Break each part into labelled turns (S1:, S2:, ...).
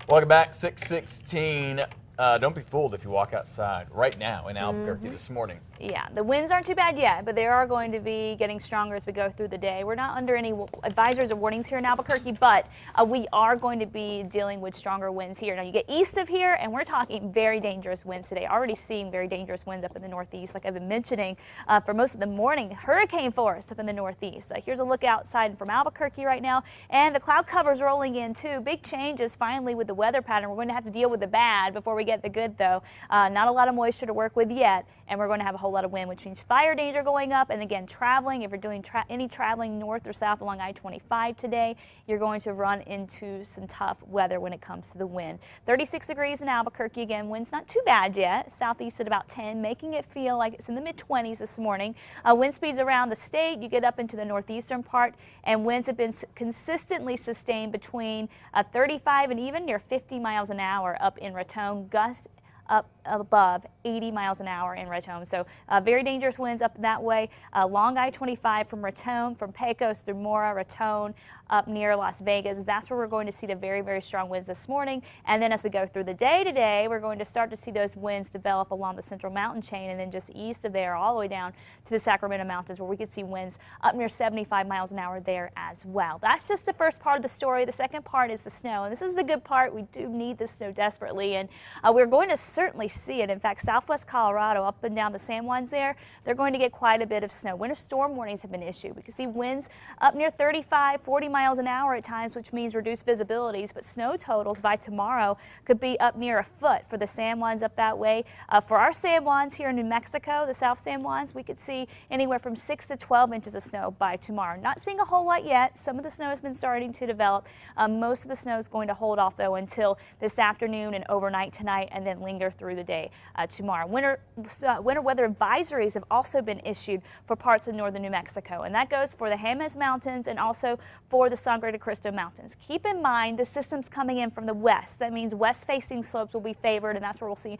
S1: Welcome back, 616. Don't be fooled if you walk outside right now in Albuquerque this morning.
S2: Yeah, the winds aren't too bad yet, but they are going to be getting stronger as we go through the day. We're not under any advisories or warnings here in Albuquerque, but we are going to be dealing with stronger winds here. Now, you get east of here, and we're talking very dangerous winds today. Already seeing very dangerous winds up in the northeast, like I've been mentioning for most of the morning. Hurricane force up in the northeast. Here's a look outside from Albuquerque right now, and the cloud cover's rolling in too. Big changes finally with the weather pattern. We're going to have to deal with the bad before we get the good, though. Not a lot of moisture to work with yet, and we're going to have a whole lot of wind, which means fire danger going up. And again, traveling, if you're doing any traveling north or south along I-25 today, you're going to run into some tough weather when it comes to the wind. 36 degrees in Albuquerque. Again, wind's not too bad yet. Southeast at about 10, making it feel like it's in the mid-20s this morning. Wind speeds around the state, you get up into the northeastern part, and winds have been consistently sustained between 35 and even near 50 miles an hour up in Raton. Gusts up above 80 miles an hour in Raton. So very dangerous winds up that way. Long I-25 from Raton, from Pecos through Mora, Raton, up near Las Vegas. That's where we're going to see the very, very strong winds this morning. And then as we go through the day today, we're going to start to see those winds develop along the central mountain chain, and then just east of there all the way down to the Sacramento Mountains, where we could see winds up near 75 miles an hour there as well. That's just the first part of the story. The second part is the snow, and this is the good part. We do need the snow desperately, and we're going to certainly see it. In fact, southwest Colorado, up and down the San Juans there, they're going to get quite a bit of snow. Winter storm warnings have been issued. We can see winds up near 35, 40 miles an hour at times, which means reduced visibilities, but snow totals by tomorrow could be up near a foot for the San Juans up that way. For our San Juans here in New Mexico, the South San Juans, we could see anywhere from 6 to 12 inches of snow by tomorrow. Not seeing a whole lot yet. Some of the snow has been starting to develop. Most of the snow is going to hold off, though, until this afternoon and overnight tonight, and then linger through the day tomorrow. Winter weather advisories have also been issued for parts of northern New Mexico, and that goes for the Jemez Mountains and also for the Sangre de Cristo Mountains. Keep in mind the system's coming in from the west. That means west-facing slopes will be favored, and that's where we'll see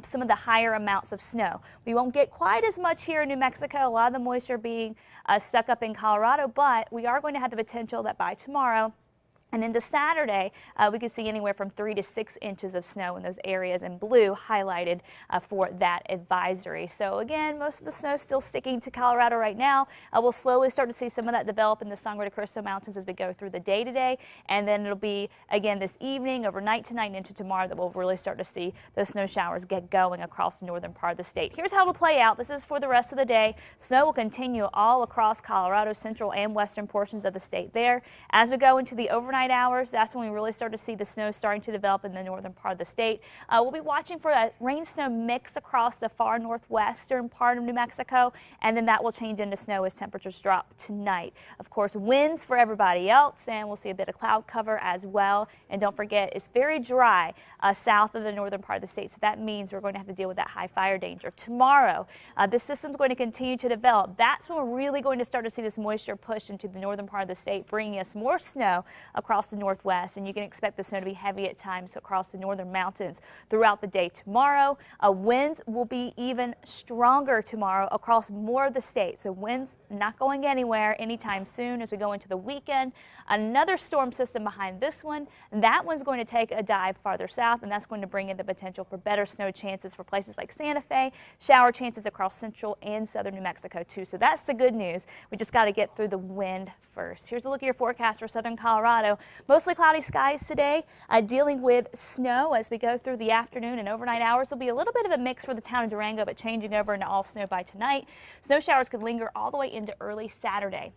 S2: some of the higher amounts of snow. We won't get quite as much here in New Mexico, a lot of the moisture being stuck up in Colorado, but we are going to have the potential that by tomorrow and into Saturday, we could see anywhere from 3 to 6 inches of snow in those areas in blue highlighted for that advisory. So again, most of the snow still sticking to Colorado right now. We'll slowly start to see some of that develop in the Sangre de Cristo Mountains as we go through the day today. And then it'll be, again, this evening, overnight tonight and into tomorrow that we'll really start to see those snow showers get going across the northern part of the state. Here's how it'll play out. This is for the rest of the day. Snow will continue all across Colorado, central and western portions of the state there. As we go into the overnight hours, that's when we really start to see the snow starting to develop in the northern part of the state. We'll be watching for a rain-snow mix across the far northwestern part of New Mexico, and then that will change into snow as temperatures drop tonight. Of course, winds for everybody else, and we'll see a bit of cloud cover as well. And don't forget, it's very dry south of the northern part of the state, so that means we're going to have to deal with that high fire danger. Tomorrow, this system's going to continue to develop. That's when we're really going to start to see this moisture push into the northern part of the state, bringing us more snow across the northwest, and you can expect the snow to be heavy at times across the northern mountains throughout the day tomorrow. Winds will be even stronger tomorrow across more of the state, so winds not going anywhere anytime soon as we go into the weekend. Another storm system behind this one. That one's going to take a dive farther south, and that's going to bring in the potential for better snow chances for places like Santa Fe, shower chances across central and southern New Mexico too. So that's the good news. We just got to get through the wind first. Here's a look at your forecast for southern Colorado. Mostly cloudy skies today, dealing with snow as we go through the afternoon and overnight hours. There'll be a little bit of a mix for the town of Durango, but changing over into all snow by tonight. Snow showers could linger all the way into early Saturday.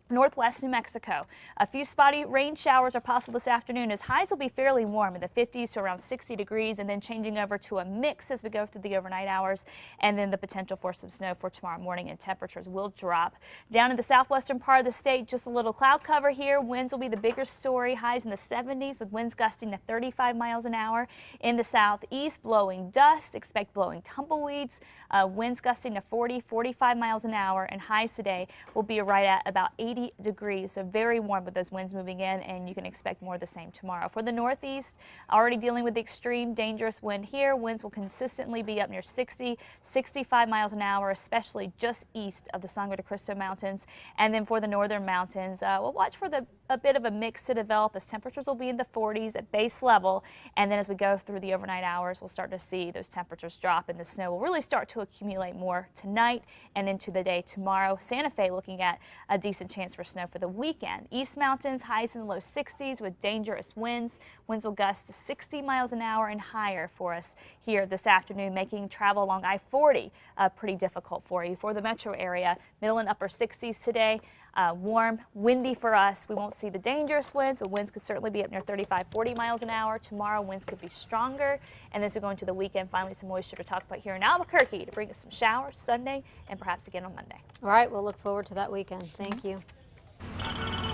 S2: Northwest New Mexico. A few spotty rain showers are possible this afternoon as highs will be fairly warm in the 50s to around 60 degrees, and then changing over to a mix as we go through the overnight hours, and then the potential for some snow for tomorrow morning, and temperatures will drop. Down in the southwestern part of the state, just a little cloud cover here. Winds will be the bigger story. Highs in the 70s with winds gusting to 35 miles an hour. In the southeast, blowing dust. Expect blowing tumbleweeds. Winds gusting to 40, 45 miles an hour, and highs today will be right at about 80 degrees, so very warm with those winds moving in, and you can expect more of the same tomorrow. For the northeast, already dealing with the extreme dangerous wind here. Winds will consistently be up near 60, 65 miles an hour, especially just east of the Sangre de Cristo Mountains. And then for the northern mountains, we'll watch for the a bit of a mix to develop as temperatures will be in the 40s at base level. And then as we go through the overnight hours, we'll start to see those temperatures drop and the snow will really start to accumulate more tonight and into the day tomorrow. Santa Fe looking at a decent chance for snow for the weekend. East Mountains highs in the low 60s with dangerous winds. Winds will gust to 60 miles an hour and higher for us here this afternoon, making travel along I-40 pretty difficult for you. For the metro area, middle and upper 60s today. Warm, windy for us. We won't see the dangerous winds, but winds could certainly be up near 35, 40 miles an hour. Tomorrow, winds could be stronger. And as we go into the weekend, finally some moisture to talk about here in Albuquerque to bring us some showers Sunday and perhaps again on Monday.
S3: All right, we'll look forward to that weekend. Thank you.